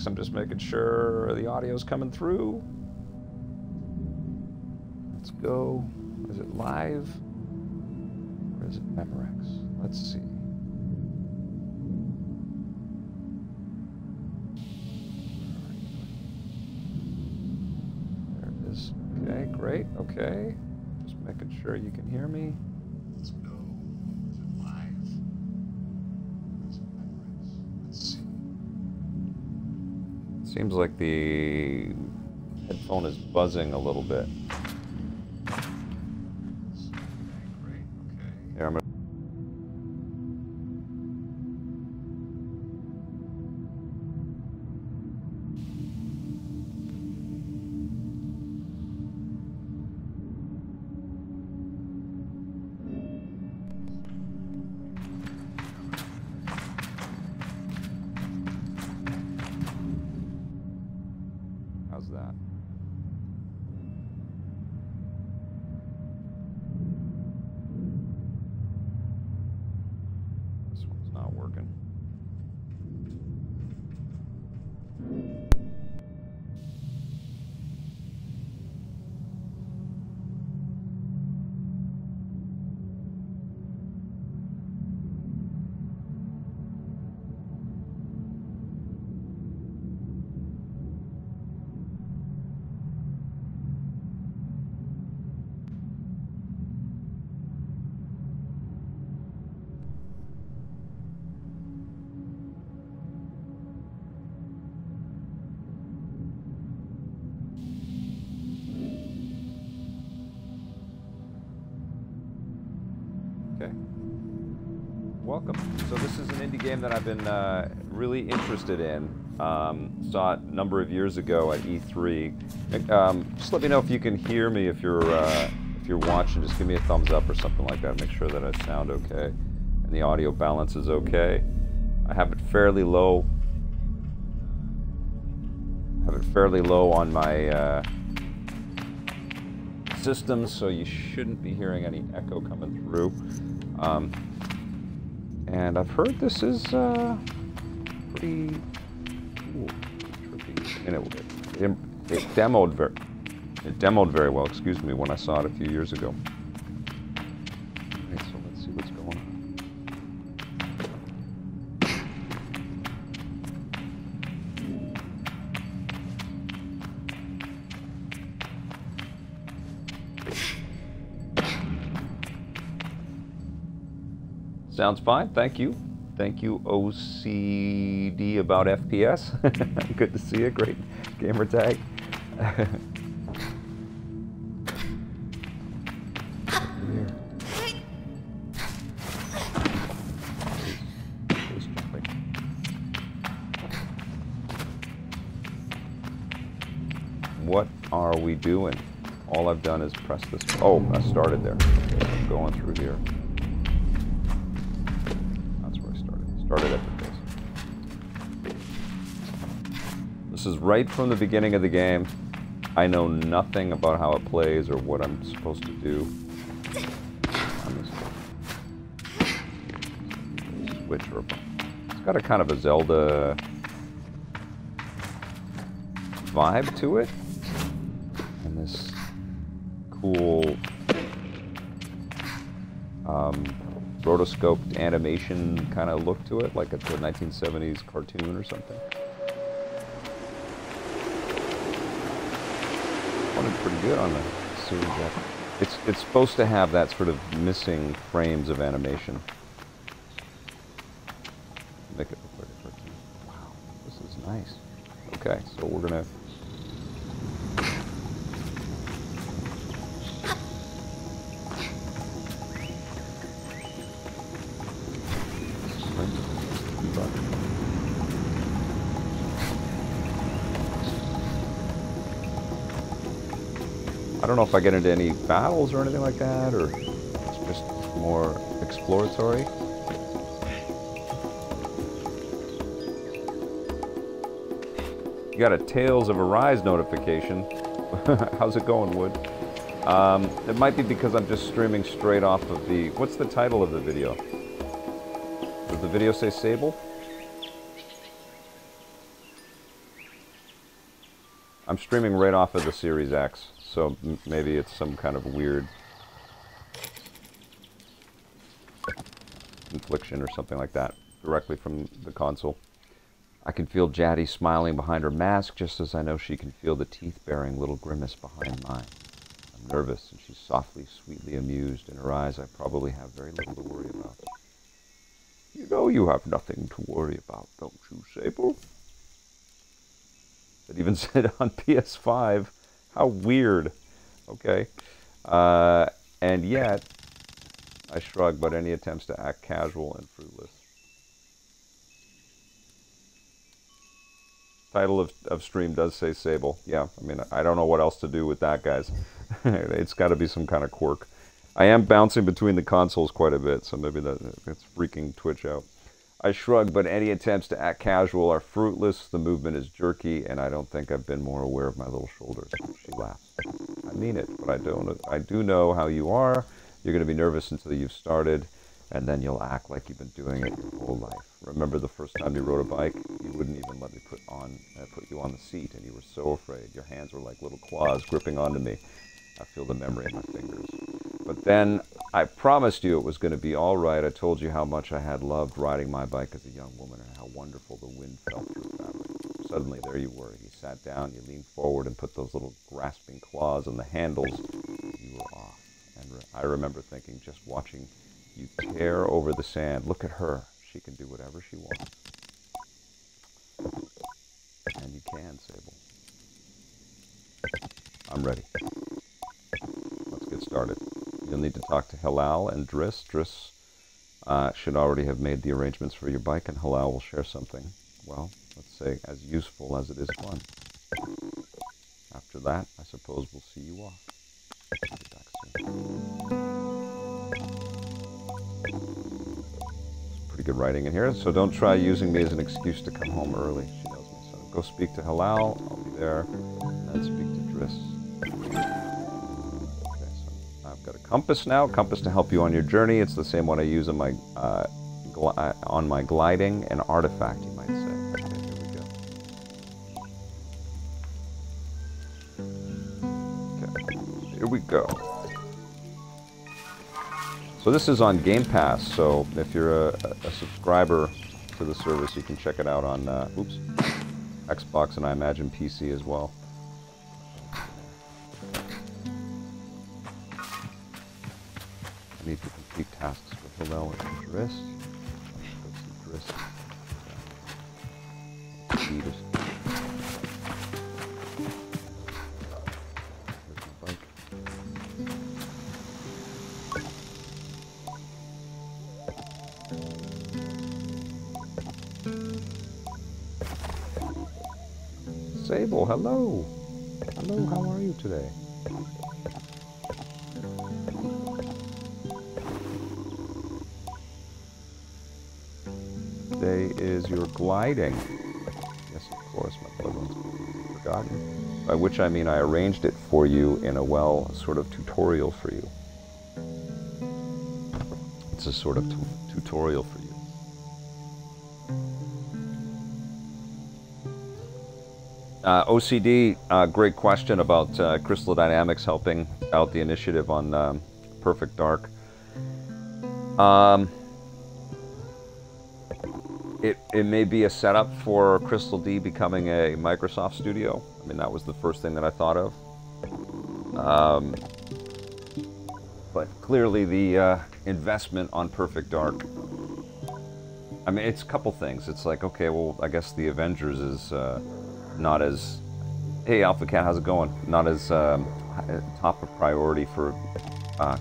I'm just making sure the audio's coming through. Let's go. Is it live? Or is it Memorex? Let's see. There it is. Okay, great. Okay. Just making sure you can hear me. Let's go. Is it live? Is it Memorex? Let's see. Seems like the headphone is buzzing a little bit. Okay, great. Okay. Here, I'm gonna. How's that? This one's not working. Okay. Welcome. So this is an indie game that I've been really interested in. Saw it a number of years ago at E3. Just let me know if you can hear me if you're watching. Just give me a thumbs up or something like that. Make sure that I sound okay and the audio balance is okay. I have it fairly low. On my system, so you shouldn't be hearing any echo coming through. And I've heard this is pretty trippy. And it demoed very well. Excuse me, when I saw it a few years ago. Okay, so let's see what's going on. Sounds fine, thank you. Thank you, OCD about FPS. Good to see you, great gamer tag. What are we doing? All I've done is press this. Oh, I started there. I'm going through here. Started at the base. This is right from the beginning of the game. I know nothing about how it plays or what I'm supposed to do. Switch or a button. It's got a kind of a Zelda vibe to it, and this cool rotoscoped animation kind of look to it, like it's a 1970s cartoon or something. Running pretty good on the Series X. It's supposed to have that sort of missing frames of animation. Make it look like a cartoon. Wow, this is nice. Okay, so we're gonna. I don't know if I get into any battles or anything like that, or it's just more exploratory. You got a Tales of Arise notification. How's it going, Wood? It might be because I'm just streaming straight off of the... What's the title of the video? Does the video say Sable? I'm streaming right off of the Series X, so maybe it's some kind of weird infliction or something like that, directly from the console. I can feel Jaddy smiling behind her mask, just as I know she can feel the teeth-baring little grimace behind mine. I'm nervous, and she's softly, sweetly amused. In her eyes, I probably have very little to worry about. You know you have nothing to worry about, don't you, Sable? It even said on PS5. How weird. Okay. And yet, I shrug, but any attempts to act casual and fruitless. Title of stream does say Sable. Yeah, I mean, I don't know what else to do with that, guys. It's got to be some kind of quirk. I am bouncing between the consoles quite a bit, so maybe that's freaking Twitch out. I shrug, but any attempts to act casual are fruitless. The movement is jerky, and I don't think I've been more aware of my little shoulders. She laughs. I mean it, but I do know how you are. You're going to be nervous until you've started, and then you'll act like you've been doing it your whole life. Remember the first time you rode a bike? You wouldn't even let me put you on the seat, and you were so afraid. Your hands were like little claws gripping onto me. I feel the memory in my fingers. But then I promised you it was going to be all right. I told you how much I had loved riding my bike as a young woman and how wonderful the wind felt through fabric. Suddenly, there you were. You sat down, you leaned forward and put those little grasping claws on the handles. You were off. And I remember thinking, just watching you tear over the sand. Look at her. She can do whatever she wants. And you can, Sable. I'm ready. Let's get started. You'll need to talk to Halal and Driss. Driss should already have made the arrangements for your bike, and Halal will share something, well, let's say, as useful as it is fun. After that, I suppose we'll see you off. I'll be back soon. Pretty good writing in here, so don't try using me as an excuse to come home early. She knows me, so go speak to Halal. I'll be there, and then speak to Driss. I've got a compass now, compass to help you on your journey. It's the same one I use on my gliding, an artifact, you might say. Okay, here we go. So this is on Game Pass, so if you're a subscriber to the service, you can check it out on Xbox and I imagine PC as well. I need to complete tasks with Hillel and Driss. Let's go see Driss. Here's my bike. Sable, hello. Hello, how are you today? Today is your gliding. Yes, of course, my blood one's completely forgotten. By which I mean I arranged it for you in a, well, sort of tutorial for you. It's a sort of tutorial for you. OCD, great question about Crystal Dynamics helping out the initiative on Perfect Dark. It may be a setup for Crystal D becoming a Microsoft studio. I mean, that was the first thing that I thought of. But clearly the investment on Perfect Dark, I mean, it's a couple things. It's like, okay, well, I guess the Avengers is not as, hey, Alpha Cat, how's it going? Not as top of priority for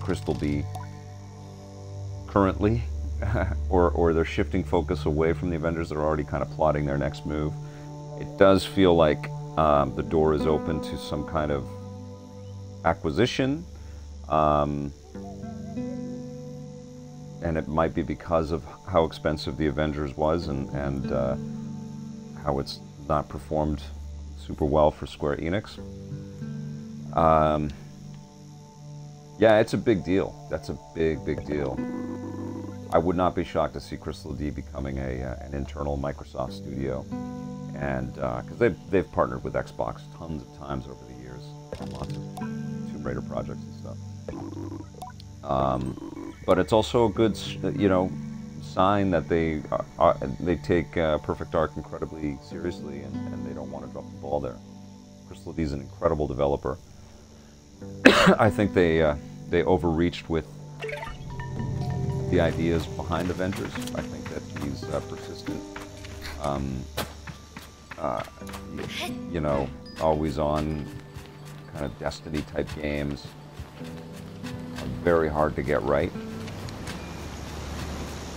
Crystal D currently. or they're shifting focus away from the Avengers. They're already kind of plotting their next move. It does feel like the door is open to some kind of acquisition, and it might be because of how expensive the Avengers was and how it's not performed super well for Square Enix. Yeah, it's a big deal. That's a big deal. I would not be shocked to see Crystal D becoming an internal Microsoft studio, and because they've partnered with Xbox tons of times over the years, lots of Tomb Raider projects and stuff. But it's also a good, sign that they take Perfect Dark incredibly seriously, and they don't want to drop the ball there. Crystal D is an incredible developer. I think they overreached with the ideas behind Avengers. I think that he's persistent, always on kind of Destiny type games are very hard to get right.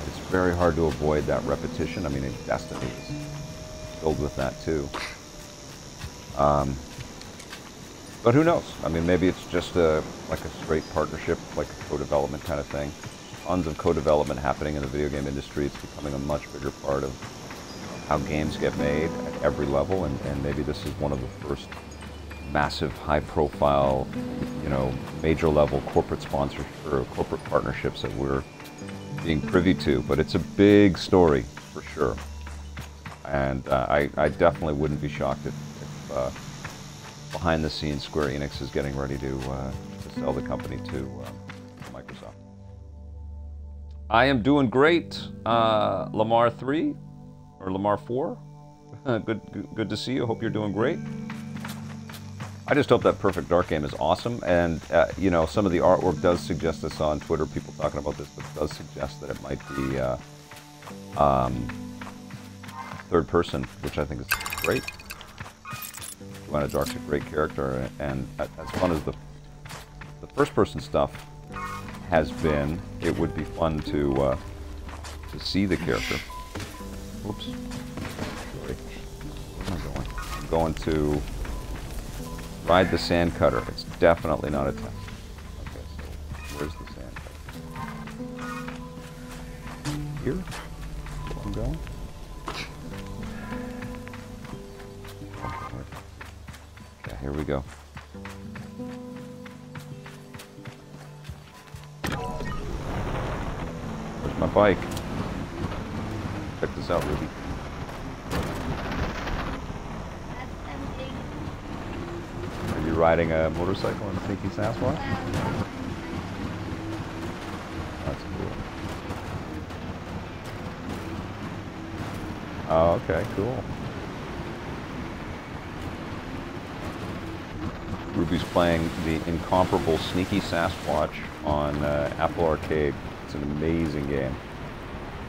It's very hard to avoid that repetition. I mean, Destiny is filled with that too. But who knows? I mean, maybe it's just like a straight partnership, like a co-development kind of thing. Tons of co-development happening in the video game industry. It's becoming a much bigger part of how games get made at every level, and maybe this is one of the first massive, high-profile, major-level corporate sponsors or corporate partnerships that we're being privy to. But it's a big story for sure, and I definitely wouldn't be shocked if behind the scenes Square Enix is getting ready to sell the company to Microsoft. I am doing great, Lamar 3 or Lamar 4. Good to see you. Hope you're doing great. I just hope that Perfect Dark game is awesome, and some of the artwork does suggest this on Twitter. People talking about this, but it does suggest that it might be third person, which I think is great. Joanna Dark's a great character, and as fun as the first person stuff has been, it would be fun to see the character. Oops. Sorry. Where am I going? I'm going to ride the sand cutter. It's definitely not a test. Okay, so where's the sand cutter? Here? Where I'm going? Okay, here we go. Where's my bike? Check this out, Ruby. Are you riding a motorcycle in Sneaky Sasquatch? That's cool. Oh, okay, cool. Ruby's playing the incomparable Sneaky Sasquatch on Apple Arcade. It's an amazing game.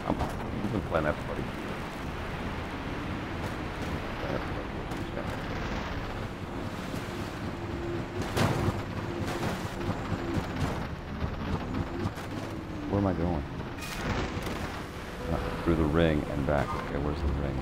You've been playing that for buddy. Where am I going? Through the ring and back. Okay, where's the ring?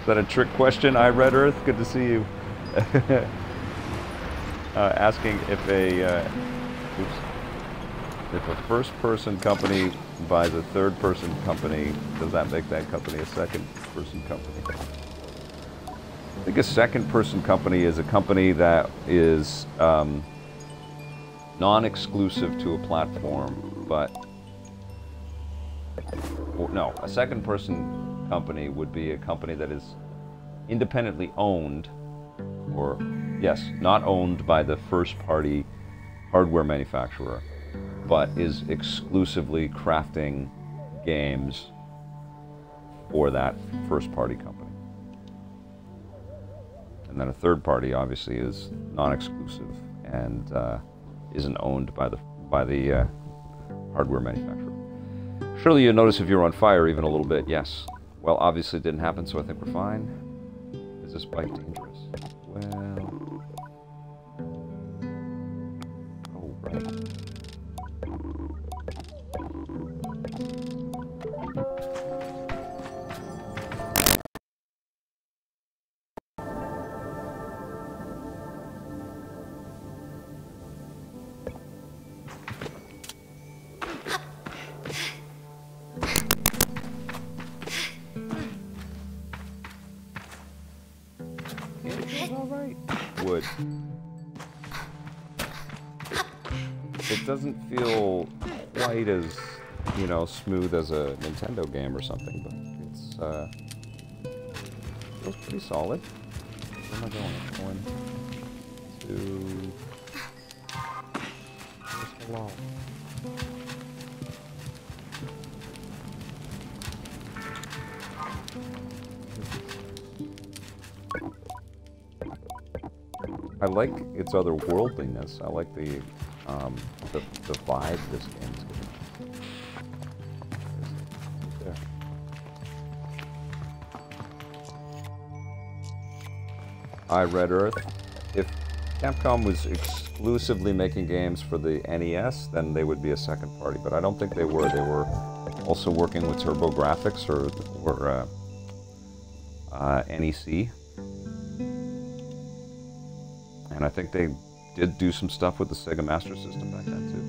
Is that a trick question? I Red Earth, good to see you. Asking if a first-person company buys a third-person company, does that make that company a second-person company? I think a second-person company is a company that is non-exclusive to a platform, but no, a second-person company would be a company that is independently owned, or yes, not owned by the first-party hardware manufacturer, but is exclusively crafting games for that first-party company. And then a third party obviously is non-exclusive and isn't owned by the hardware manufacturer. Surely you'll notice if you're on fire even a little bit. Yes, Well, obviously it didn't happen, so I think we're fine. Is this bike dangerous? Well... Oh, right. Alright. Wood. It doesn't feel quite as, you know, smooth as a Nintendo game or something, but it's, feels pretty solid. Where am I going? I'm going to... Where's hello? I like its otherworldliness. I like the vibe this game's giving. There. I Red Earth. If Capcom was exclusively making games for the NES, then they would be a second party. But I don't think they were. They were also working with TurboGrafx or NEC. And I think they did do some stuff with the Sega Master System back then, too.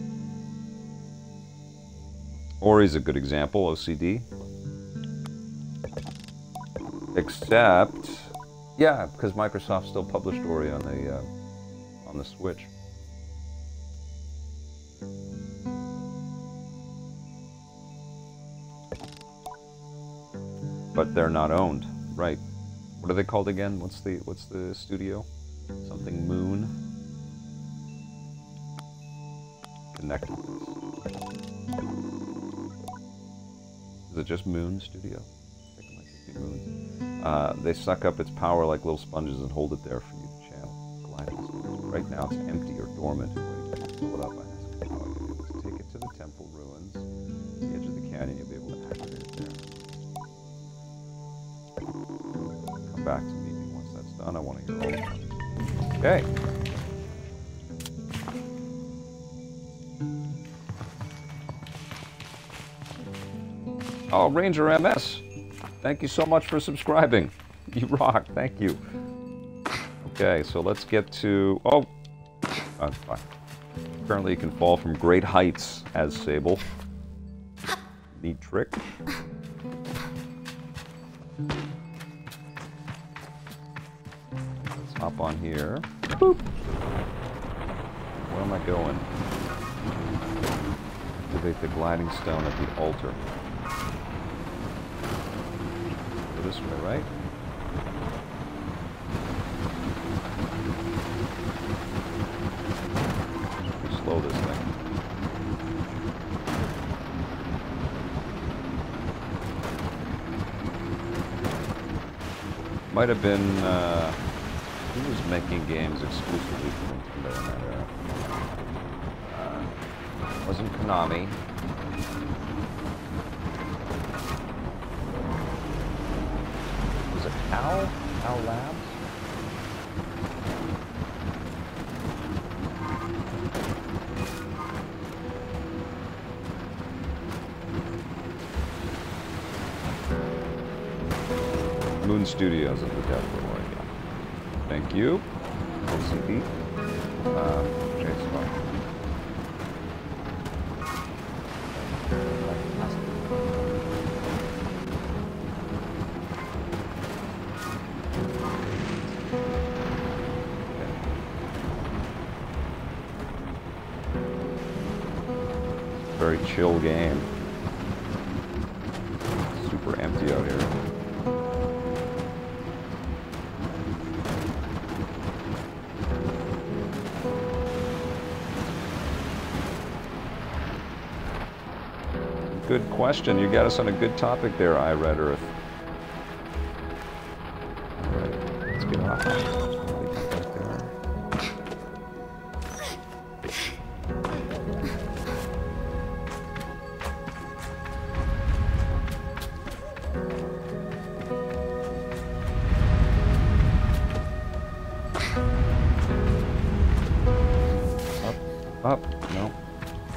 Ori's a good example, OCD. Except, yeah, because Microsoft still published Ori on the Switch. But they're not owned, right? What are they called again? What's the studio? Something Moon. Connected. Is it just Moon Studio? I think it might just be Moon. They suck up its power like little sponges and hold it there for you to channel. Gliding. Right now it's empty or dormant. Waiting to pull it up. I have to take it to the temple ruins, the edge of the canyon. You'll be able to activate it there. Come back to me once that's done. I want to hear all of it. Okay. Oh, Ranger MS. Thank you so much for subscribing. You rock. Thank you. Okay, so let's get to... Oh! Fine. Apparently you can fall from great heights as Sable. Neat trick. Hop on here. Boop. Where am I going? Activate the gliding stone at the altar. Go this way, right? Pretty slow, this thing. Might have been, who was making games exclusively for Nintendo in that era? Wasn't Konami. Was it Cow Labs? Moon Studios at the Death Row. Thank you. OCD. Okay, spot. Very chill game. Super empty out here. Good question. You got us on a good topic there, I Red Earth. All right, let's get off. Up. No.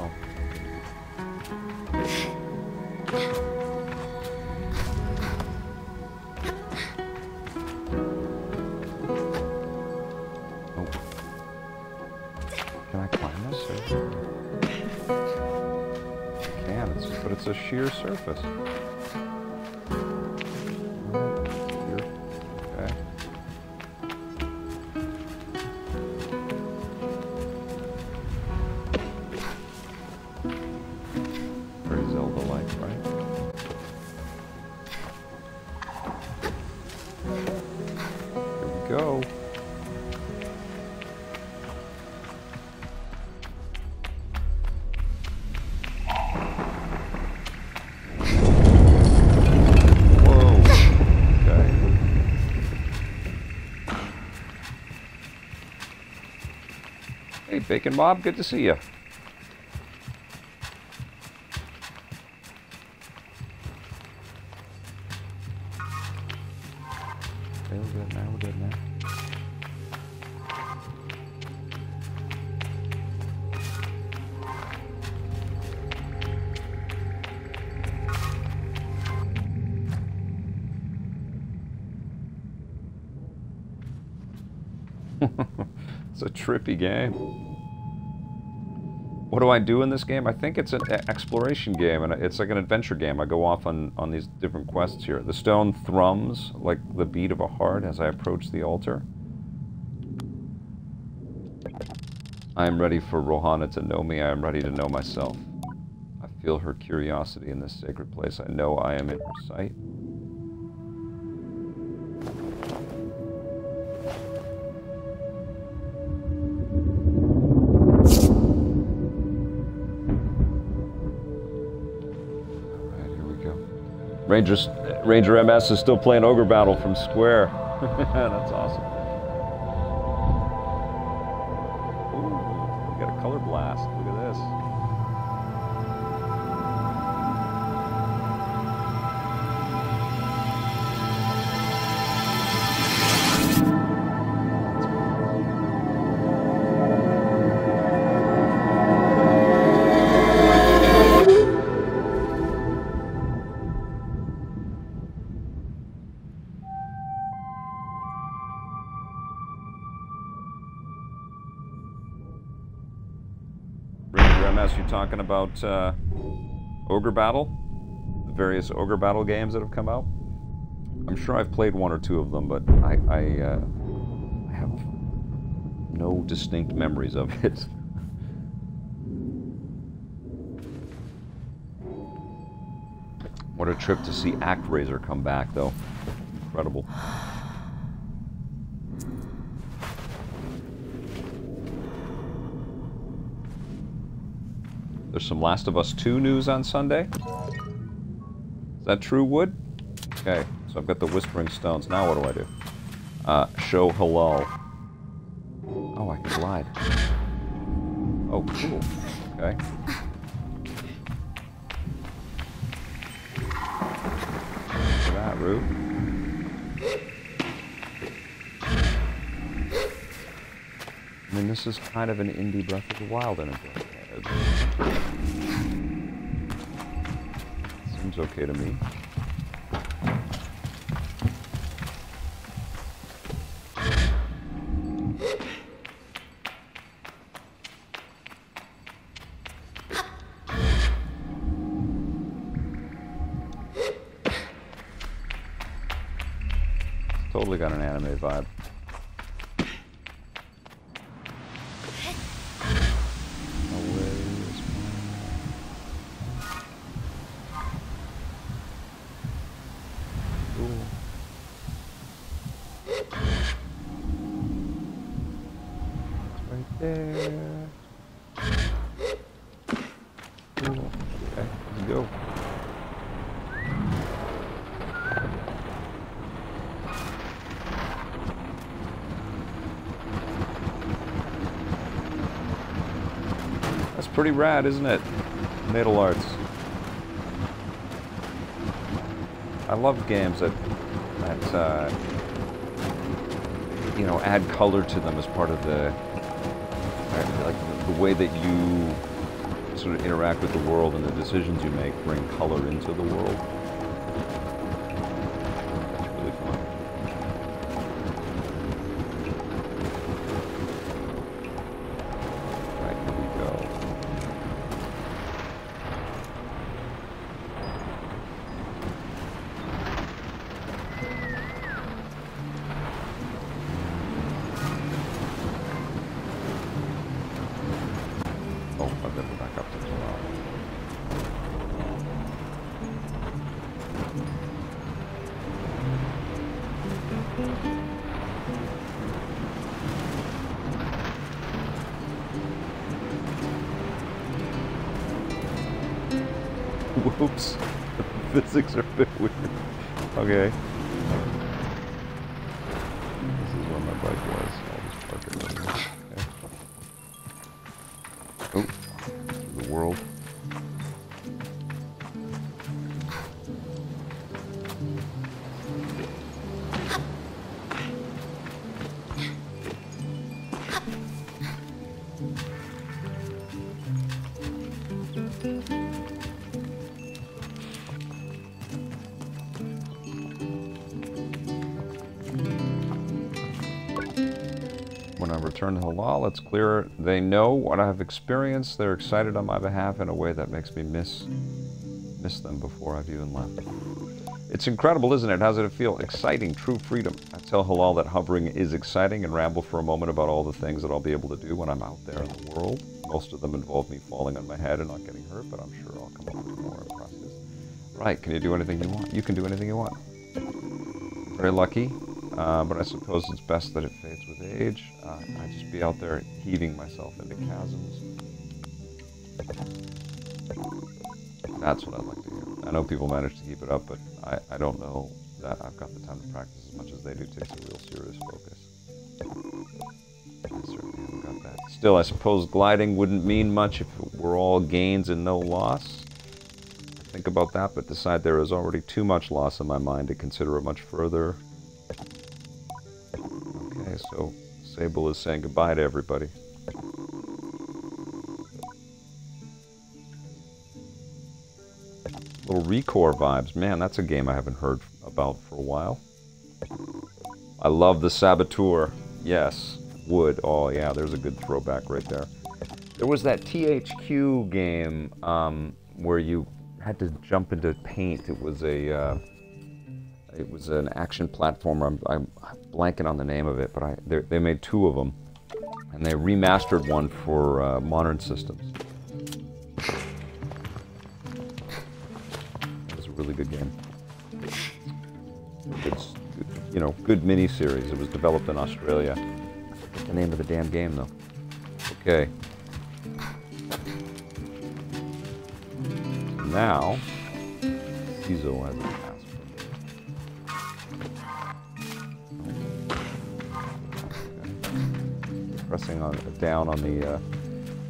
Oh. Oh. Can I climb this? I can, but it's a sheer surface. Go. Whoa. Okay. Hey, Bacon Mob, good to see you. Okay, we're good now, we're good now. It's a trippy game. What do I do in this game? I think it's an exploration game, and it's like an adventure game. I go off on these different quests here. The stone thrums like the beat of a heart as I approach the altar. I am ready for Rohana to know me. I am ready to know myself. I feel her curiosity in this sacred place. I know I am in her sight. Ranger MS is still playing Ogre Battle from Square. That's awesome. Ooh, we got a color blast. Look at this. You're talking about Ogre Battle, the various Ogre Battle games that have come out. I'm sure I've played one or two of them, but I have no distinct memories of it. What a trip to see ActRaiser come back, though. Incredible. There's some Last of Us 2 news on Sunday. Is that true, Wood? Okay, so I've got the Whispering Stones. Now what do I do? Show halal. Oh, I can glide. Oh, cool. Okay. Look at that, Roo. I mean, this is kind of an indie Breath of the Wild in a bit. Seems okay to me. Totally got an anime vibe. There. Cool. Okay, let's go. That's pretty rad, isn't it? Natal Arts. I love games that you know, add color to them as part of the like the way that you sort of interact with the world and the decisions you make bring color into the world. It's really fun. Right, here we go. Oh, I've got to go back up to the top. Whoops. The physics are a bit weird. Okay. This is where my bike was. I'll just park it right here. Okay. Oh, the world. When I return to Halal, it's clear they know what I've experienced. They're excited on my behalf in a way that makes me miss them before I've even left. It's incredible, isn't it? How does it feel? Exciting, true freedom. I tell Halal that hovering is exciting and ramble for a moment about all the things that I'll be able to do when I'm out there in the world. Most of them involve me falling on my head and not getting hurt, but I'm sure I'll come up with more in practice. Right, can you do anything you want? You can do anything you want. Very lucky. But I suppose it's best that it fades with age. I just be out there heaving myself into chasms. That's what I'd like to hear. I know people manage to keep it up, but I don't know that I've got the time to practice as much as they do. It takes a real serious focus. I certainly haven't got that. Still, I suppose gliding wouldn't mean much if it were all gains and no loss. Think about that, but decide there is already too much loss in my mind to consider it much further. Okay, so Sable is saying goodbye to everybody. Little Recore vibes. Man, that's a game I haven't heard about for a while. I love the Saboteur. Yes, wood. Oh yeah, there's a good throwback right there. There was that THQ game where you had to jump into paint. It was an action platformer. I'm blanking on the name of it, but they made two of them, and they remastered one for modern systems. It was a really good game. It's, you know, good mini-series. It was developed in Australia. I forget the name of the damn game, though. Okay. Now, Cizo has a pressing down on the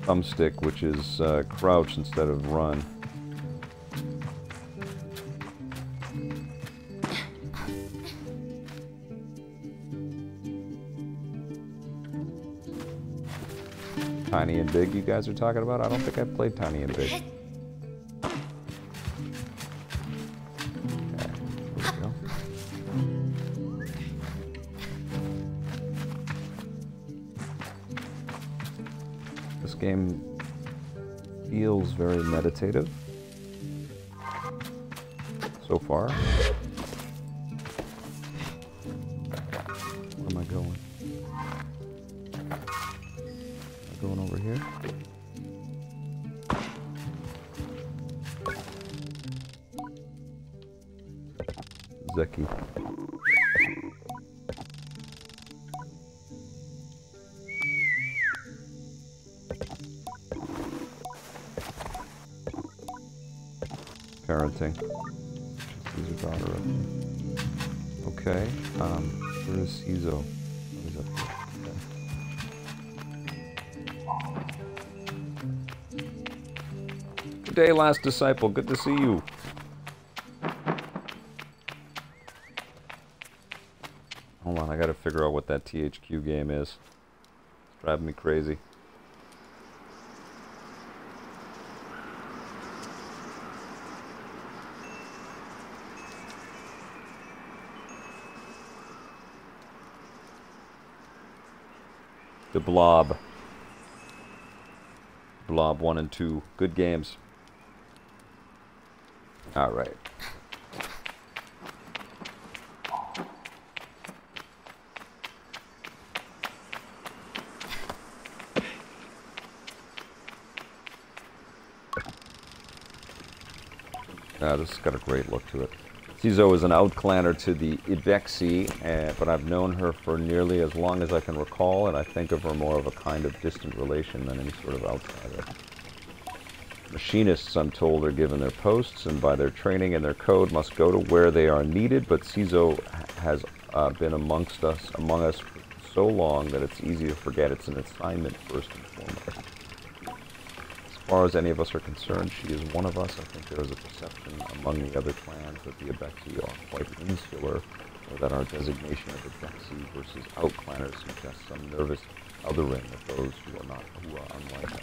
thumbstick, which is crouch instead of run. Tiny and Big you guys are talking about? I don't think I've played Tiny and Big. This game feels very meditative so far. Where am I going? Am I going over here? Zeki. Parenting. She's her daughter up here. Okay, where is Cizo? He's up here. Okay. Good day, last disciple. Good to see you. Hold on, I gotta figure out what that THQ game is. It's driving me crazy. the Blob. Blob 1 and 2. Good games. Alright. This has got a great look to it. Cizo is an outclanner to the Ibexi, but I've known her for nearly as long as I can recall, and I think of her more of a kind of distant relation than any sort of outsider. Machinists, I'm told, are given their posts, and by their training and their code must go to where they are needed, but Cizo has been among us for so long that it's easy to forget it's an assignment first and foremost. As far as any of us are concerned, she is one of us. I think there is a perception among the other clans that the Ibexi are quite insular, or that our designation of Ibexi versus outclanners suggests some nervous othering of those who are unlike us.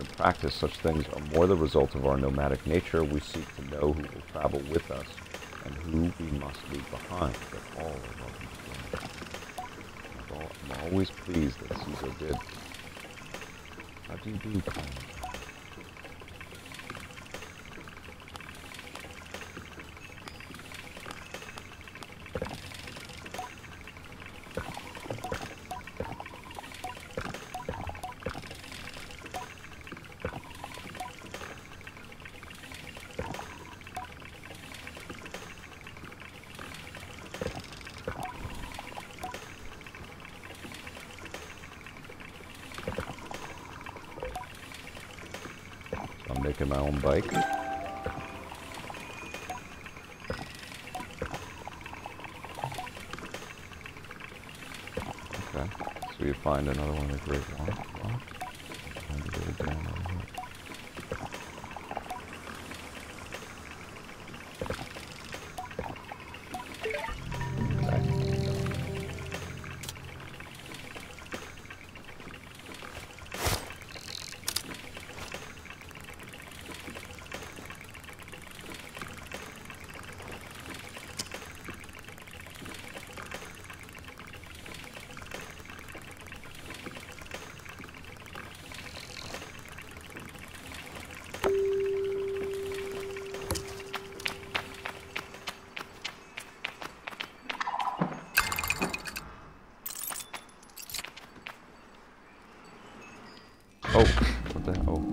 In practice, such things are more the result of our nomadic nature. We seek to know who will travel with us and who we must leave behind, but all are welcome to join us. I'm always pleased that Cizo did. How do you do, clan? I'm making my own bike. Okay, so you find another one of the great ones. Find a little down over here. Oh, what the hell? Oh.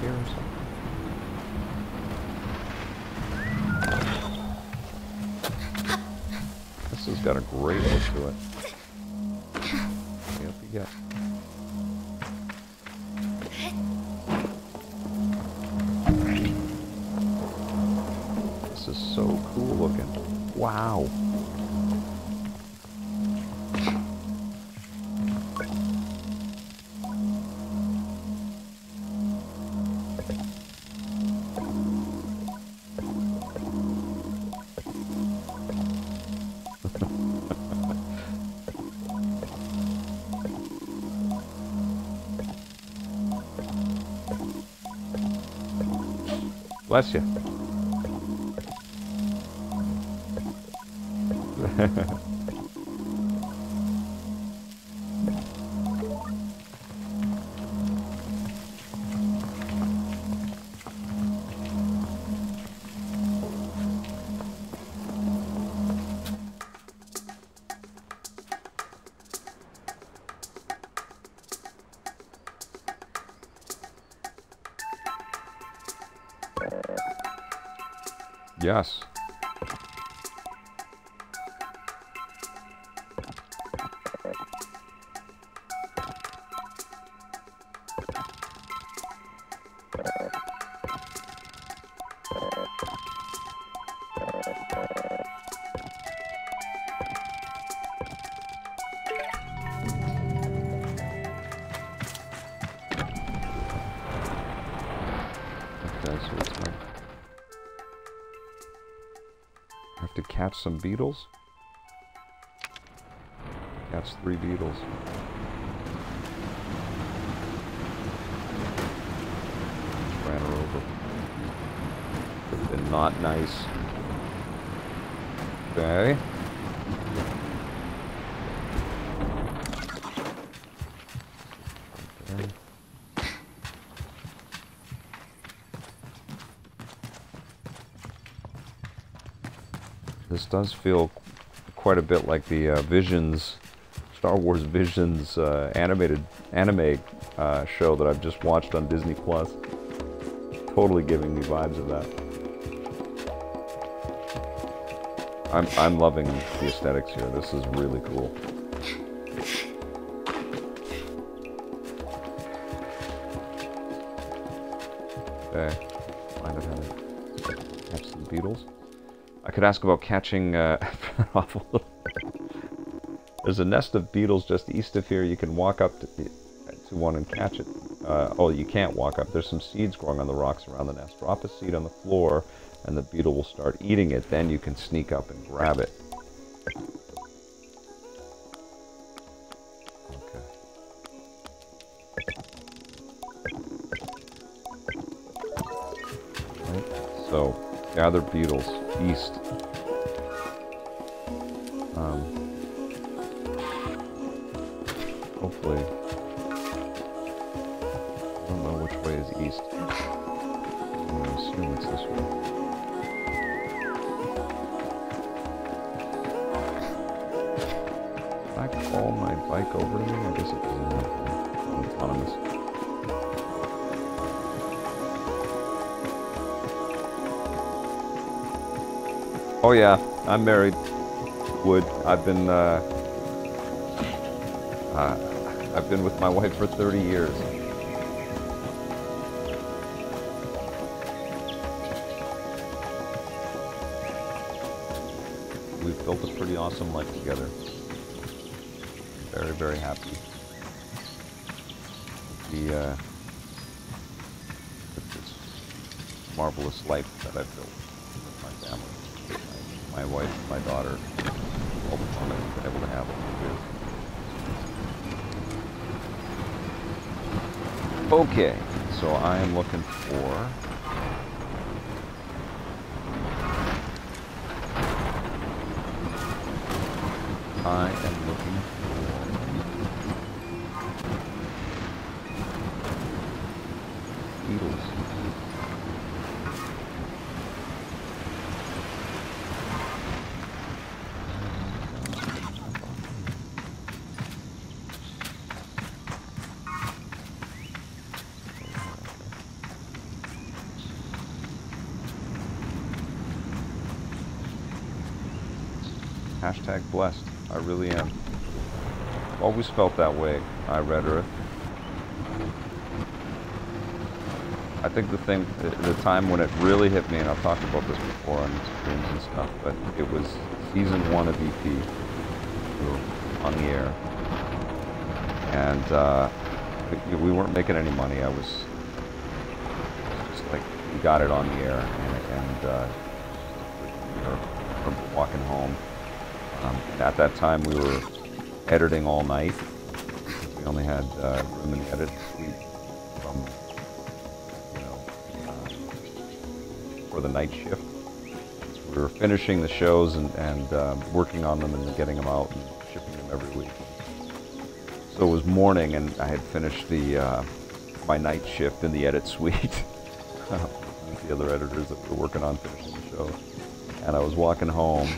Here or something. This has got a great look to it. Yep, you got. This is so cool looking. Wow. Bless you. Yes. some beetles. Catch 3 beetles. Ran her over. Would have been not nice. Okay. This does feel quite a bit like the Visions, Star Wars Visions anime show that I've just watched on Disney Plus. Totally giving me vibes of that. I'm loving the aesthetics here. This is really cool. Okay, find out how to catch some beetles. I could ask about catching, there's a nest of beetles just east of here. You can walk up to one and catch it. Oh, you can't walk up. There's some seeds growing on the rocks around the nest. Drop a seed on the floor and the beetle will start eating it. Then you can sneak up and grab it. Okay. Right. So, gather beetles east. Hopefully, I don't know which way is east. I'm going to assume it's this way. Can I call my bike over to me? I guess it doesn't have autonomous. Oh yeah, I'm married. Wood. I've been with my wife for 30 years. We've built a pretty awesome life together. Very, very happy. With this marvelous life that I've built with my family. My wife, my daughter, all the fun that we've been able to have over the years. Okay, so I am looking for... beetles. Hashtag blessed. I really am. Always felt that way. I read Earth. I think the time when it really hit me, and I've talked about this before on streams and stuff, but it was season 1 of EP. We were on the air. And we weren't making any money. I was just like, we got it on the air, and we were walking home. At that time, we were editing all night. We only had room in the edit suite from, for the night shift. So we were finishing the shows and working on them and getting them out and shipping them every week. So it was morning, and I had finished my night shift in the edit suite with the other editors that were working on finishing the show. And I was walking home.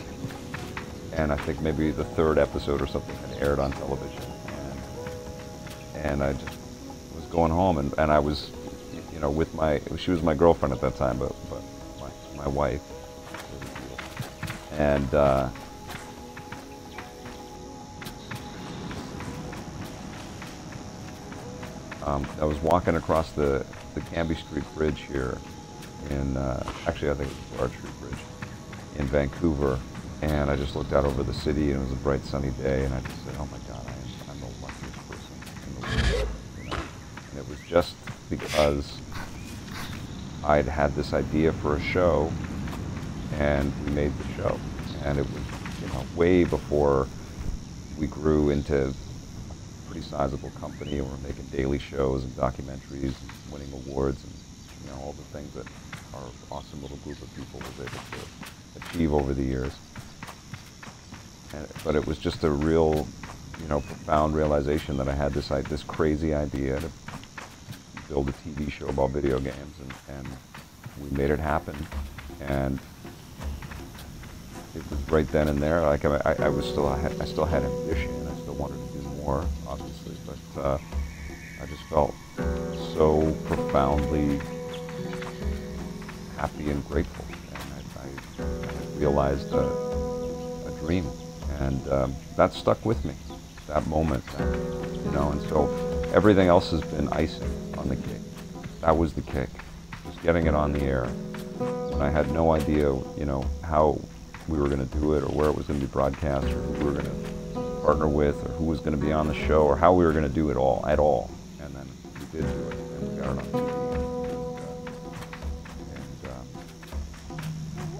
And I think maybe the 3rd episode or something had aired on television, and I just was going home, and I was, with she was my girlfriend at that time, but my wife, and I was walking across the Cambie Street Bridge here in, actually I think it was Broad Street Bridge in Vancouver. And I just looked out over the city, and it was a bright, sunny day, and I just said, "Oh my God, I'm the luckiest person in the world." And it was just because I'd had this idea for a show, and we made the show. and it was, you know, way before we grew into a pretty sizable company, and we're making daily shows and documentaries and winning awards and, you know, all the things that our awesome little group of people was able to achieve over the years. But it was just a real, you know, profound realization that I had this crazy idea to build a TV show about video games, and we made it happen. And it was right then and there. Like I still had ambition. I still wanted to do more, obviously, but I just felt so profoundly happy and grateful, and I realized a dream, and that stuck with me. That moment, you know, and so everything else has been icing on the cake. That was the cake, just getting it on the air. When I had no idea, you know, how we were going to do it, or where it was going to be broadcast, or who we were going to partner with, or who was going to be on the show, or how we were going to do it all at all. And then we did do it, and we got it on TV.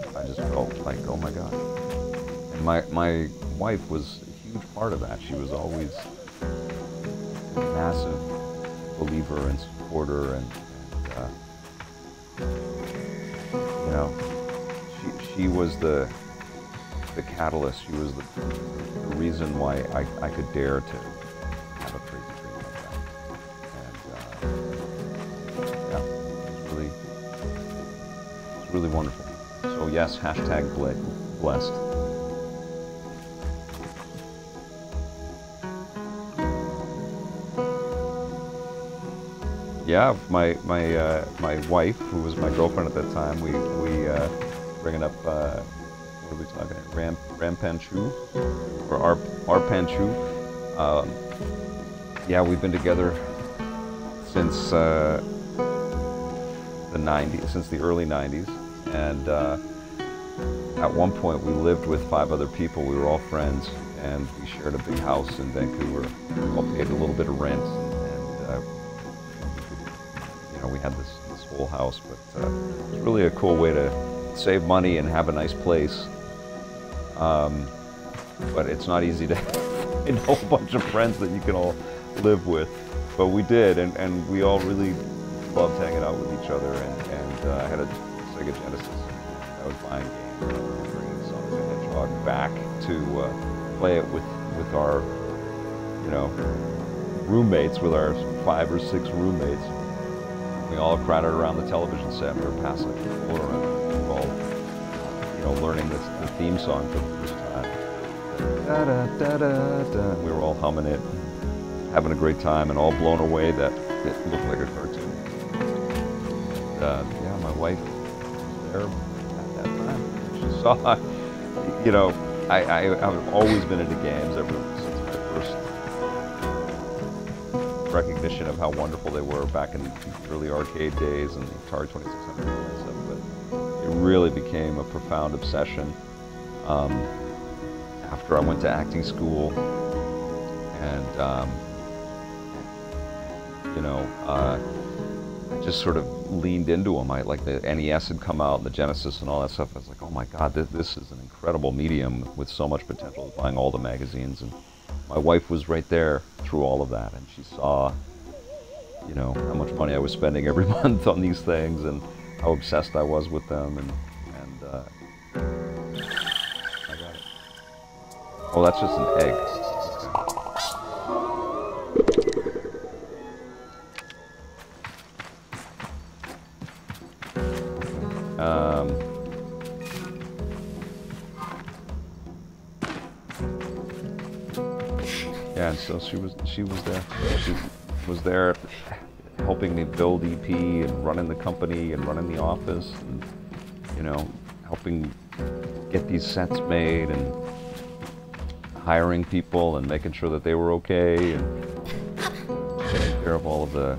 And I just felt like, oh my God. And my wife was a huge part of that. She was always a massive believer and supporter, and you know, she was the catalyst. She was the reason why I could dare to have a crazy dream like that. And yeah, it's really wonderful. So yes, hashtag blessed. Yeah, my wife, who was my girlfriend at that time, we bringing up, what are we talking about? Rampanchu, or Arpanchu. Yeah, we've been together since the 90s, since the early 90s, and at one point we lived with 5 other people. We were all friends, and we shared a big house in Vancouver. We all paid a little bit of rent, and you know, we had this whole house, but it's really a cool way to save money and have a nice place. But it's not easy to find a whole bunch of friends that you can all live with. But we did, and we all really loved hanging out with each other. And I had a Sega Genesis. I was buying games, bringing Sonic the Hedgehog back to play it with our, you know, roommates, with our 5 or 6 roommates. We all crowded around the television set. We were passing the floor, and we were all, you know, learning the theme song for the first time. Da, da, da, da, da. We were all humming it, having a great time, and all blown away that it looked like a cartoon. And, yeah, my wife was there at that time. She saw, you know, I've always been into games ever since my first recognition of how wonderful they were back in the early arcade days and the Atari 2600 and stuff. But it really became a profound obsession after I went to acting school, and you know, I just sort of leaned into them. Like the NES had come out, and the Genesis and all that stuff. I was like, oh my God, this is an incredible medium with so much potential. I was buying all the magazines, and my wife was right there through all of that, and she saw, you know, how much money I was spending every month on these things, and how obsessed I was with them, and I got it. Oh, that's just an egg. Yeah, and so she was there. She was there helping me build EP and running the company and running the office, and, you know, helping get these sets made and hiring people and making sure that they were okay, and taking care of all of the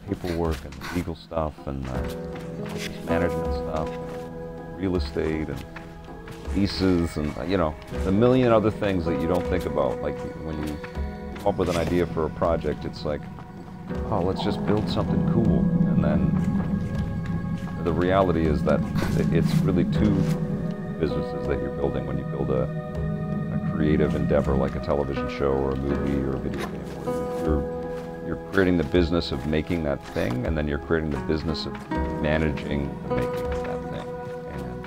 paperwork and legal stuff and office management stuff, real estate and leases, and, you know, a million other things that you don't think about. Like when you come up with an idea for a project, it's like, oh, let's just build something cool. And then the reality is that it's really too businesses that you're building when you build a creative endeavor like a television show or a movie or a video game. You're creating the business of making that thing, and then you're creating the business of managing the making of that thing. And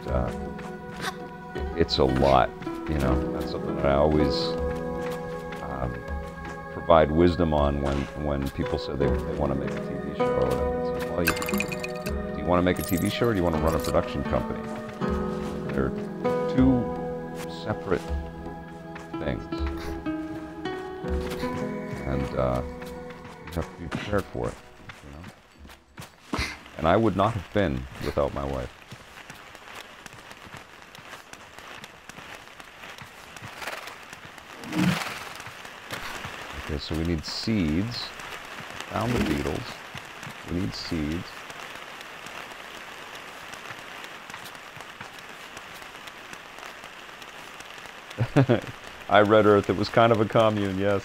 it's a lot, you know. That's something that I always provide wisdom on when people say they want to make a TV show or whatever. It's like, well, do you want to make a TV show or do you want to run a production company? They're two separate things, and you have to be prepared for it, you know? And I would not have been without my wife. Okay, so we need seeds. Found the beetles. We need seeds. I read Earth. It was kind of a commune, yes.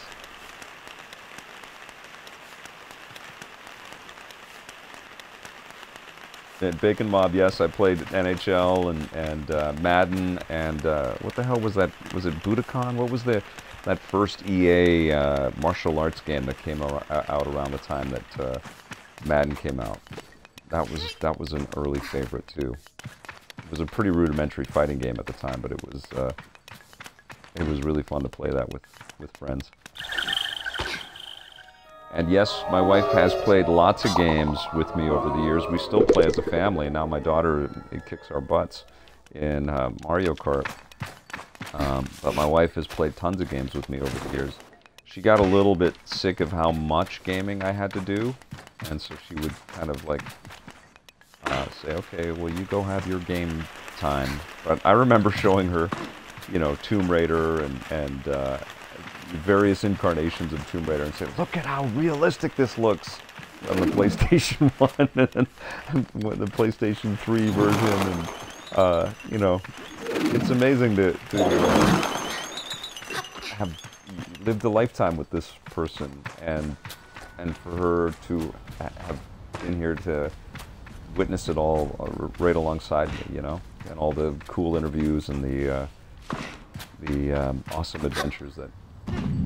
And Bacon Mob, yes. I played NHL and Madden and what the hell was that? Was it Budokan? What was that first EA martial arts game that came out around the time that Madden came out? That was an early favorite too. It was a pretty rudimentary fighting game at the time, but it was really fun to play that with friends. And yes, my wife has played lots of games with me over the years. We still play as a family, and now my daughter kicks our butts in Mario Kart. But my wife has played tons of games with me over the years. She got a little bit sick of how much gaming I had to do, and so she would kind of like say, okay, well, you go have your game time. But I remember showing her, you know, Tomb Raider and various incarnations of Tomb Raider and say, look at how realistic this looks on the PlayStation 1 and the PlayStation 3 version. And, you know, it's amazing to have lived a lifetime with this person and for her to have been here to witness it all right alongside me, you know, and all the cool interviews and the awesome adventures that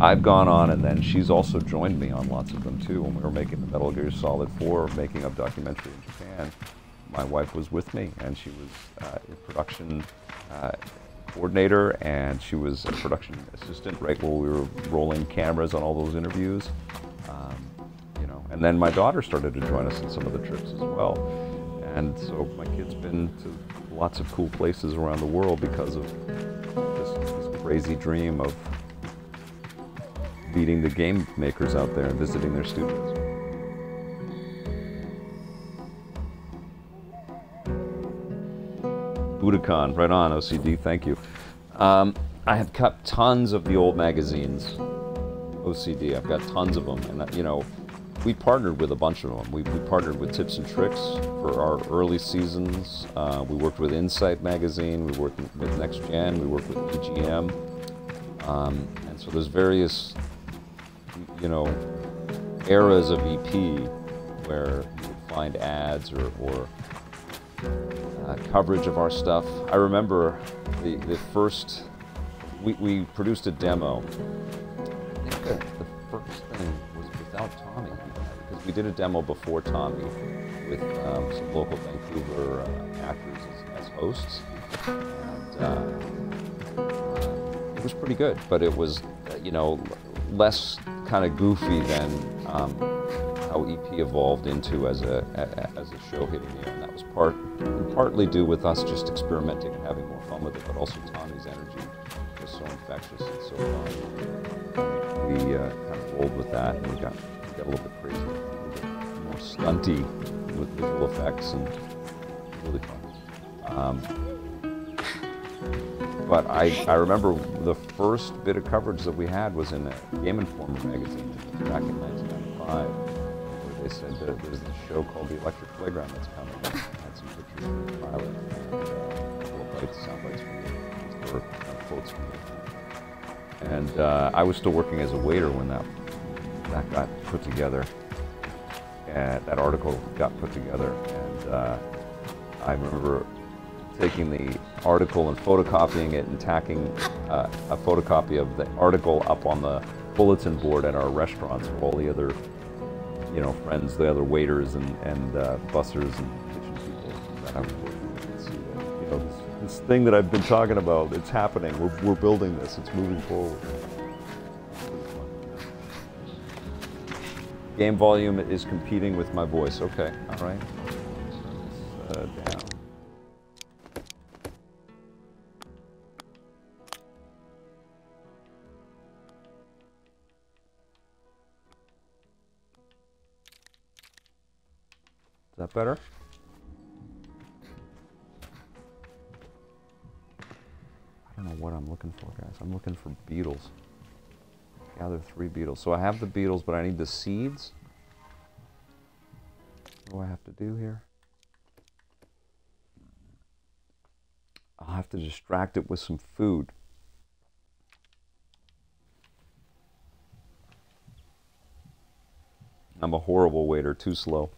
I've gone on, and then she's also joined me on lots of them too. When we were making the Metal Gear Solid 4 making of documentary in Japan, my wife was with me, and she was a production coordinator, and she was a production assistant right while we were rolling cameras on all those interviews. You know, and then my daughter started to join us in some of the trips as well, and so my kid's been to lots of cool places around the world because of this crazy dream of meeting the game makers out there and visiting their studios. Budokan, right on, OCD, thank you. I have cut tons of the old magazines, OCD, I've got tons of them, and you know, we partnered with a bunch of them. We partnered with Tips and Tricks for our early seasons. We worked with Insight magazine, we worked with Next Gen, we worked with EGM, and so there's various, you know, eras of EP where you would find ads or coverage of our stuff. I remember the first, we produced a demo. I think the first thing was without Tommy, because we did a demo before Tommy with some local Vancouver actors as hosts. And it was pretty good, but it was, you know, less kind of goofy than how EP evolved into as a show hitting the air, and that was partly due with us just experimenting and having more fun with it, but also Tommy's energy was so infectious and so fun. We kind of rolled with that, and we got a little bit crazy, a little bit more stunty with visual effects, and really fun. But I remember the first bit of coverage that we had was in a Game Informer magazine back in 1995, where they said that there's this show called The Electric Playground that's coming. I had some pictures of the pilot, and a couple of sound bites from you, or quotes from you. And I was still working as a waiter when that got put together, and that article got put together, and I remember taking the article and photocopying it and tacking a photocopy of the article up on the bulletin board at our restaurants for all the other, friends, the other waiters and bussers and kitchen people that I was working with. And see that, this thing that I've been talking about, it's happening. We're building this. It's moving forward. Game volume is competing with my voice. Okay, all right. Down. Is that better? I don't know what I'm looking for, guys. I'm looking for beetles. Gather 3 beetles. So I have the beetles, but I need the seeds. What do I have to do here? I'll have to distract it with some food. I'm a horrible waiter, too slow.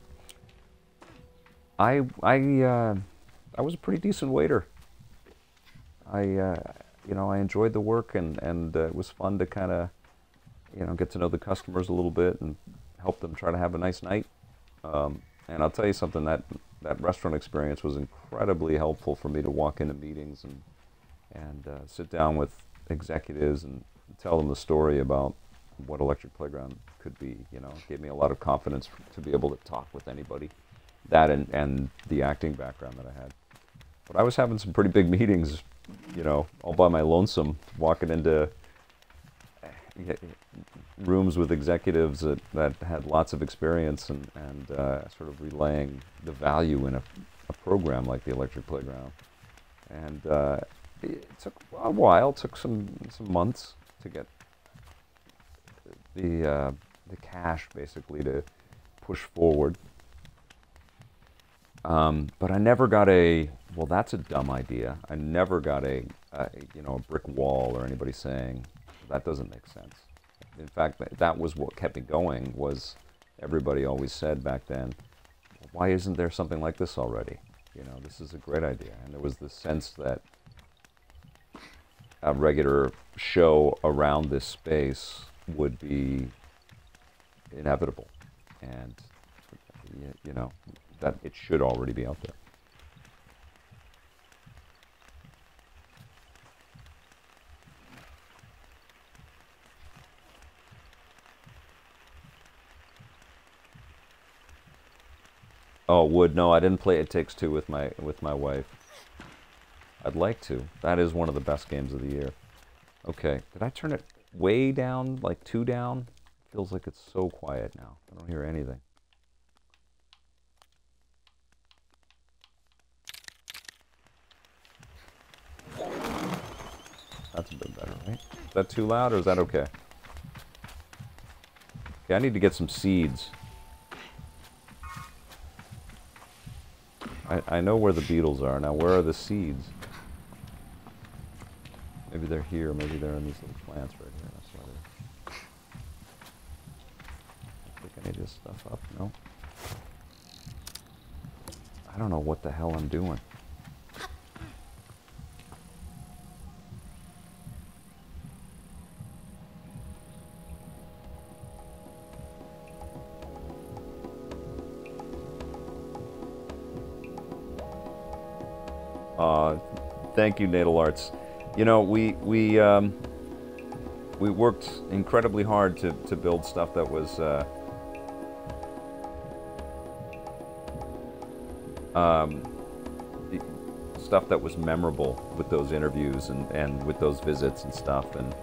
I was a pretty decent waiter. I enjoyed the work, and it was fun to kind of, get to know the customers a little bit and help them try to have a nice night. And I'll tell you something, that restaurant experience was incredibly helpful for me to walk into meetings and sit down with executives and tell them the story about what Electric Playground could be. It gave me a lot of confidence to be able to talk with anybody. That and the acting background that I had. But I was having some pretty big meetings, all by my lonesome, walking into rooms with executives that had lots of experience and sort of relaying the value in a program like the Electric Playground. And it took a while, took some months to get the cash basically to push forward. But I never got well, that's a dumb idea. I never got a brick wall or anybody saying, that doesn't make sense. In fact, that was what kept me going, was everybody always said back then, why isn't there something like this already? This is a great idea. And there was the sense that a regular show around this space would be inevitable. And, that it should already be out there. Oh, wood. No, I didn't play It Takes Two with my wife. I'd like to. That is one of the best games of the year. Okay, did I turn it way down, like 2 down? Feels like it's so quiet now. I don't hear anything. That's a bit better, right? Is that too loud or is that okay? Okay, I need to get some seeds. I know where the beetles are. Now, where are the seeds? Maybe they're here. Maybe they're in these little plants right here. That's why they're... I think I need this stuff up. No? I don't know what the hell I'm doing. Thank you, Natal Arts. We worked incredibly hard to build stuff that was stuff that was memorable with those interviews and with those visits and stuff. And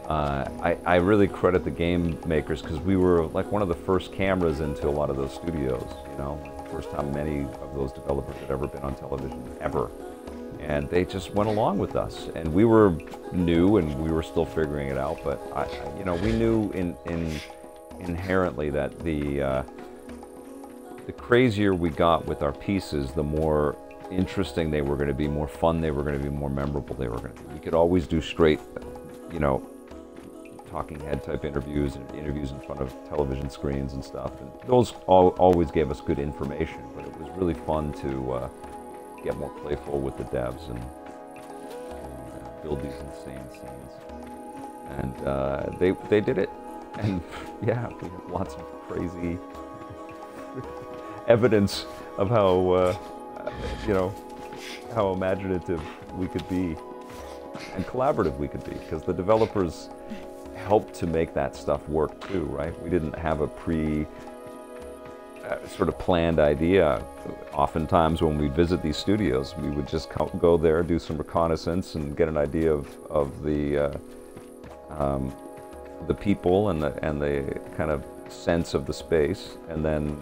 I really credit the game makers, because we were like one of the first cameras into a lot of those studios. First time many of those developers had ever been on television ever. And they just went along with us, and we were new, and we were still figuring it out. But we knew inherently that the crazier we got with our pieces, the more interesting they were going to be, more fun they were going to be, more memorable they were going to be. We could always do straight, talking head type interviews and interviews in front of television screens and stuff. And those always gave us good information. But it was really fun to get more playful with the devs and build these insane scenes. And they did it. And yeah, we have lots of crazy evidence of how, you know, how imaginative we could be and collaborative we could be, because the developers helped to make that stuff work too, right? We didn't have a sort of planned idea. Oftentimes when we visit these studios, we would just go there, do some reconnaissance, and get an idea of the people and the kind of sense of the space, and then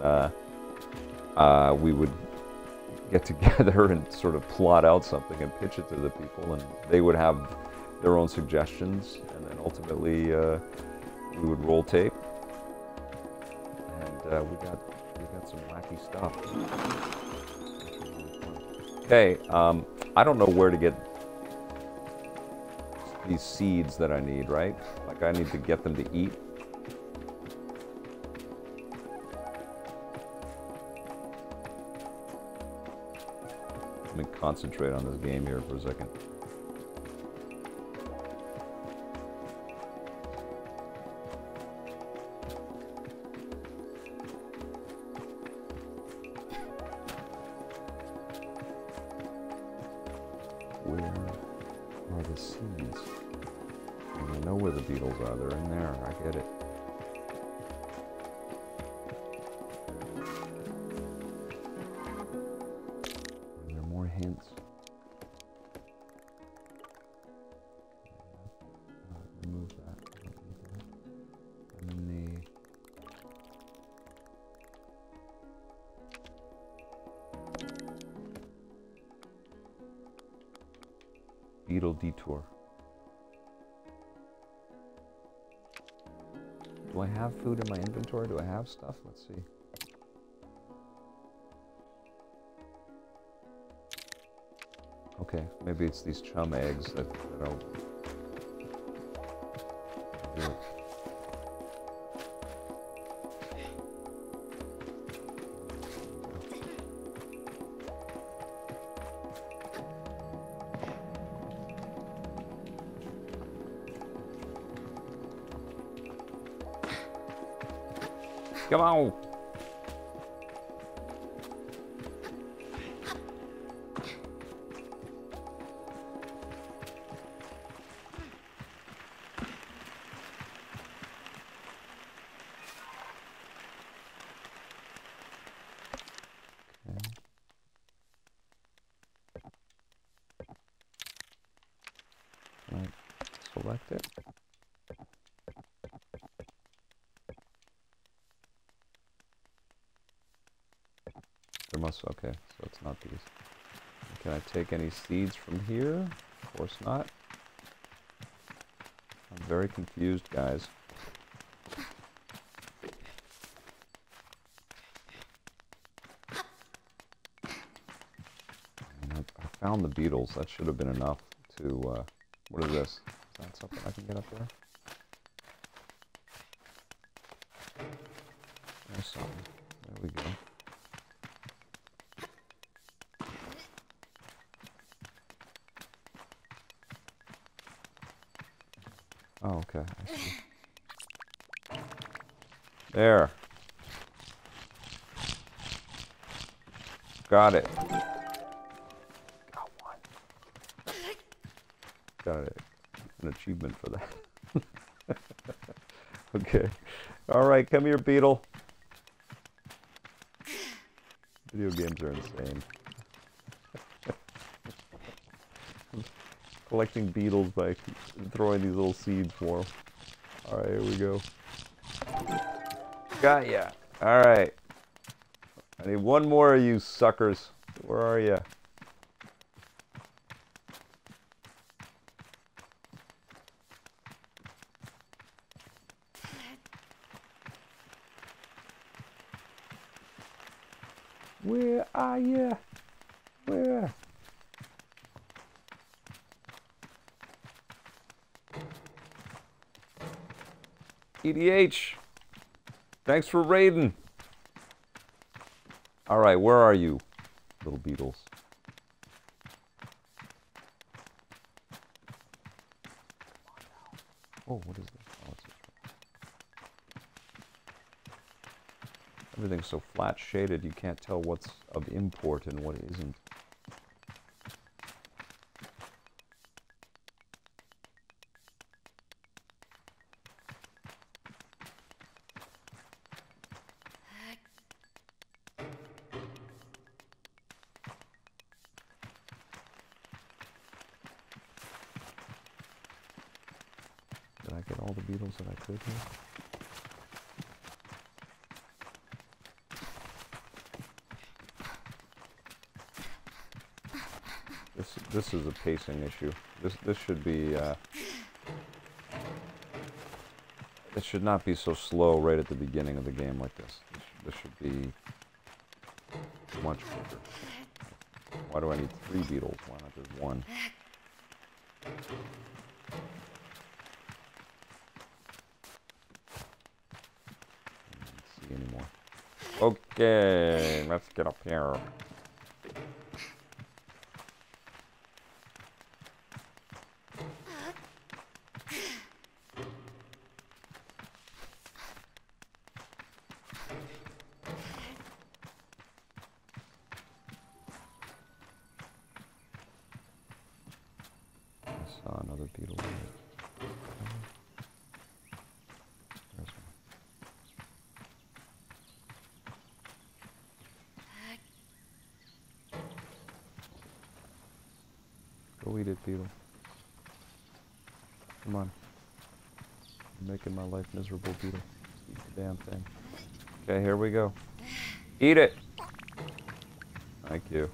we would get together and sort of plot out something and pitch it to the people, and they would have their own suggestions, and then ultimately we would roll tape, and we got some wacky stuff. Okay, I don't know where to get these seeds that I need, right? Like I need to get them to eat. Let me concentrate on this game here for a second. Where are the seeds? I know where the beetles are. They're in there. I get it. Are there more hints? Remove that. I'm in the... Beetle detour. Do I have food in my inventory? Do I have stuff? Let's see. Okay, maybe it's these chum eggs that I'll do. Come on! Right, select it. There must, okay, so it's not these. Can I take any seeds from here? Of course not. I'm very confused, guys. I found the beetles. That should have been enough to, what is this? Is that something I can get up there? There's something. There we go. Oh, okay, I see. There. Got it. Got one. Got it. An achievement for that. Okay. Alright, come here, beetle. Video games are insane. Collecting beetles by throwing these little seeds for them. Alright, here we go. Got ya. Alright. I need one more of you suckers. Where are ya? Where are ya? Where? EDH, thanks for raiding. All right, where are you, little beetles? Oh, what is this? Oh, it's everything's so flat shaded you can't tell what's of import and what isn't. Did I get all the beetles that I could here? This is a pacing issue. This should be it should not be so slow right at the beginning of the game like this. This should be much quicker. Why do I need 3 beetles? Why not just 1? See anymore. Okay, let's get up here. I saw another beetle. There's one. Go eat it, beetle. Come on. You're making my life miserable, beetle. Eat the damn thing. Okay, here we go. Eat it! Thank you.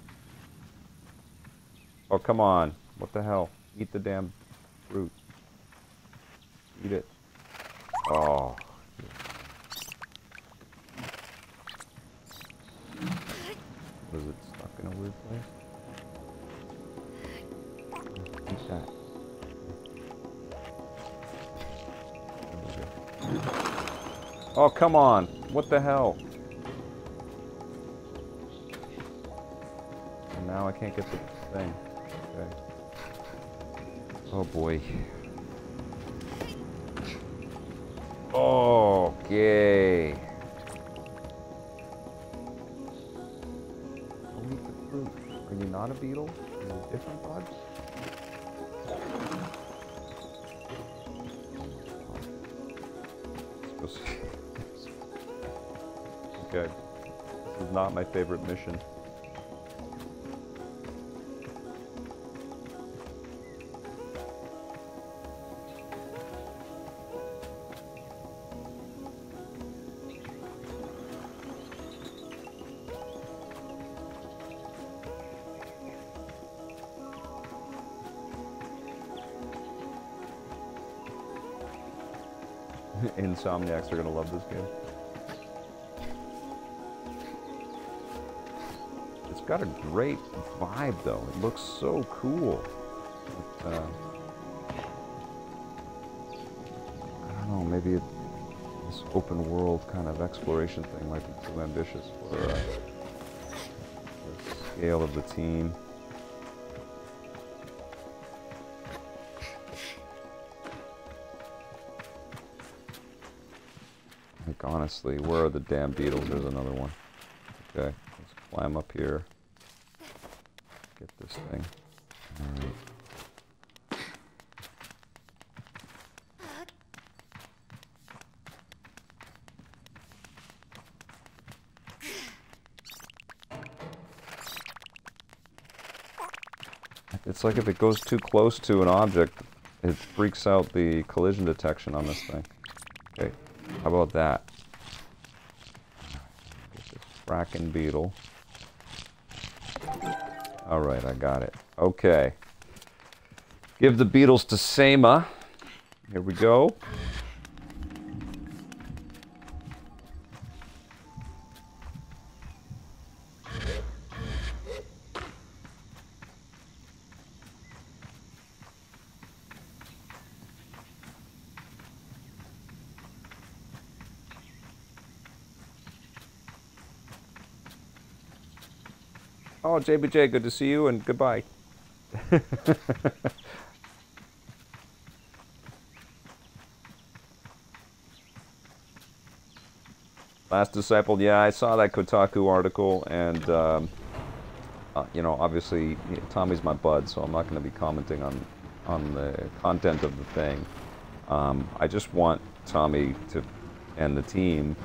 Oh, come on. What the hell? Eat the damn fruit. Eat it. Oh. Was it stuck in a weird place? Eat that. Oh, come on. What the hell? And now I can't get the thing. Okay. Oh boy. Okay. Don't eat the fruit. Are you not a beetle? Are you a different bug? Okay. This is not my favorite mission. Insomniacs are gonna love this game. It's got a great vibe though. It looks so cool. But, I don't know, maybe this open world kind of exploration thing might be too ambitious for the scale of the team. Like, honestly, where are the damn beetles? There's another one. Okay, let's climb up here. Get this thing. Alright. It's like if it goes too close to an object, it freaks out the collision detection on this thing. Okay. How about that? Get this frackin' beetle. Alright, I got it. Okay. Give the beetles to Sama. Here we go. Oh, JBJ, good to see you, and goodbye. Last Disciple, yeah, I saw that Kotaku article, and you know, obviously Tommy's my bud, so I'm not going to be commenting on the content of the thing. I just want Tommy to and the team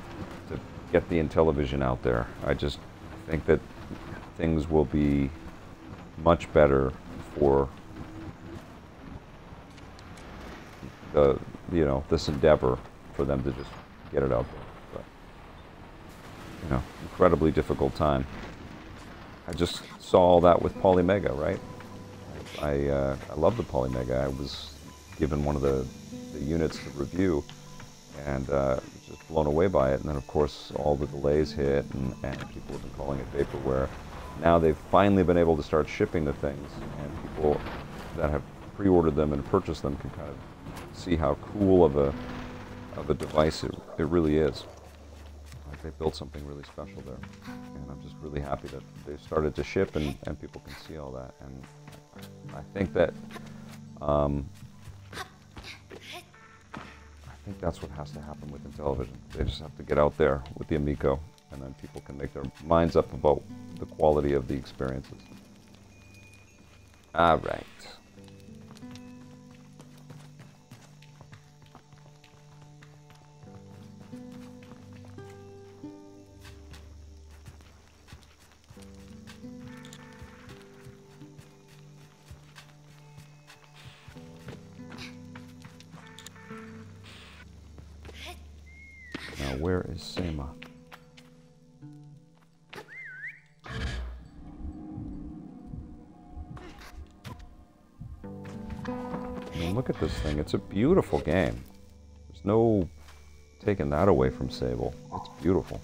to get the Intellivision out there. I just think that things will be much better for the, you know, this endeavor for them to just get it out there. But, you know, incredibly difficult time. I just saw all that with Polymega, right? I love the Polymega. I was given one of the units to review, and just blown away by it. And then, of course, all the delays hit, and people have been calling it vaporware. Now they've finally been able to start shipping the things, and people that have pre-ordered them and purchased them can kind of see how cool of a device it really is. Like, they built something really special there, and I'm just really happy that they've started to ship and people can see all that. And I think that I think that's what has to happen with Intellivision. They just have to get out there with the Amico, and then people can make their minds up about the quality of the experiences. All right. Now, where is Sama? I mean, look at this thing. It's a beautiful game. There's no taking that away from Sable. It's beautiful.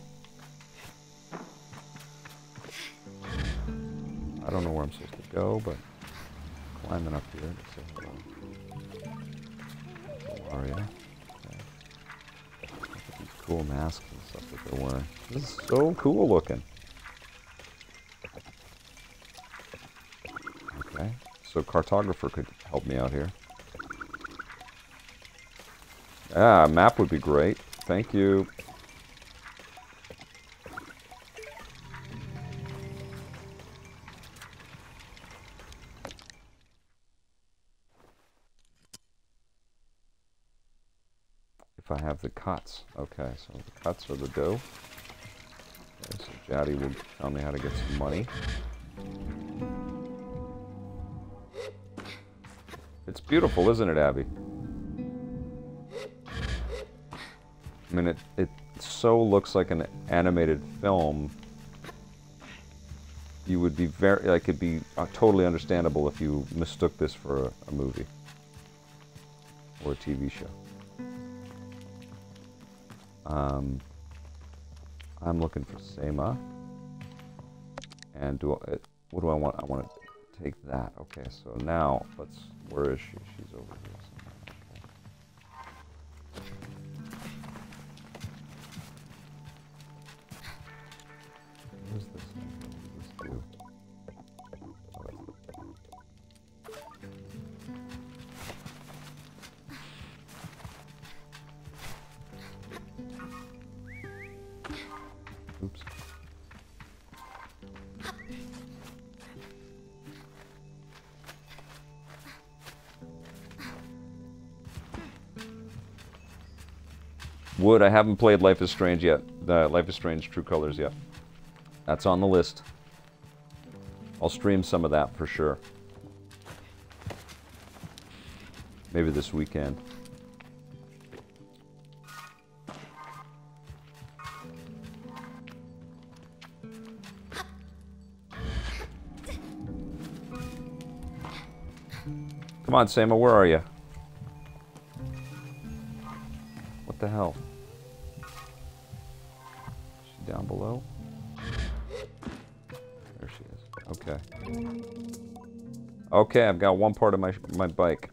I don't know where I'm supposed to go, but I'm climbing up here to say hello. How are you? Cool masks and stuff that they're wearing. This is so cool looking. Okay, so cartographer could help me out here. Ah, a map would be great. Thank you. If I have the cuts. Okay, so the cuts are the dough. Okay, so Jaddy will tell me how to get some money. It's beautiful, isn't it, Abby? I mean, it so looks like an animated film. You would be very, like, it'd be totally understandable if you mistook this for a movie or a TV show. I'm looking for Sama. And what do I want? I want to take that. Okay, so now where is she? She's over here somewhere. Okay. What is this thing? What does this do? Oops. Wood, I haven't played Life is Strange yet. Life is Strange True Colors yet. That's on the list. I'll stream some of that for sure. Maybe this weekend. Come on, Sama, where are you? What the hell? Is she down below? There she is. Okay. Okay, I've got one part of my bike.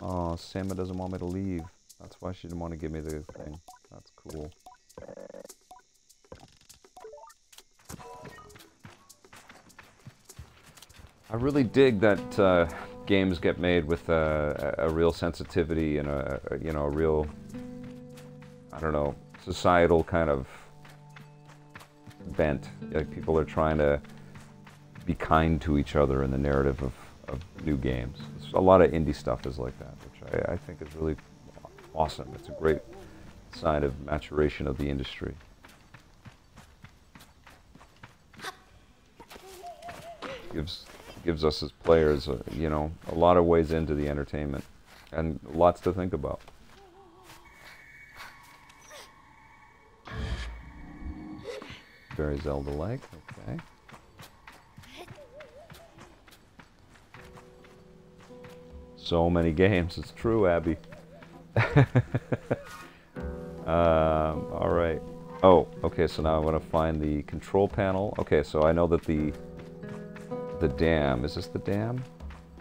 Oh, Sama doesn't want me to leave. That's why she didn't want to give me the thing. That's cool. I really dig that games get made with a real sensitivity and a real, I don't know, societal kind of bent. Like people are trying to be kind to each other in the narrative of new games. A lot of indie stuff is like that, which I think is really awesome. It's a great sign of maturation of the industry. Gives us as players, a lot of ways into the entertainment and lots to think about. Very Zelda-like, okay. So many games, it's true, Abby. All right. Oh, okay, so now I want to find the control panel. Okay, so I know that the dam, is this the dam?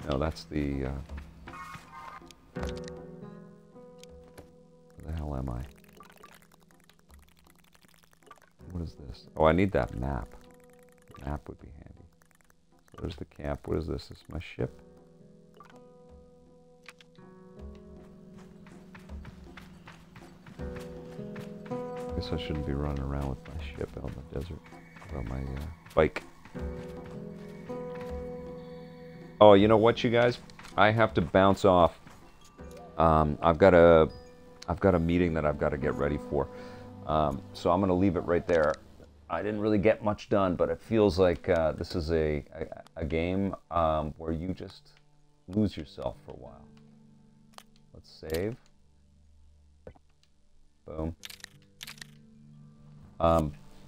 No, that's the, where the hell am I? What is this? Oh, I need that map. The map would be handy. So there's the camp. What is this? This is my ship? I guess I shouldn't be running around with my ship out in the desert. Without my bike. Oh, you know what, you guys? I have to bounce off. I've got a meeting that I've got to get ready for. So I'm going to leave it right there. I didn't really get much done, but it feels like this is a game where you just lose yourself for a while. Let's save. Boom.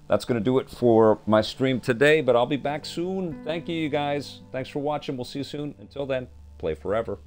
That's going to do it for my stream today, but I'll be back soon. Thank you, you guys. Thanks for watching. We'll see you soon. Until then, play forever.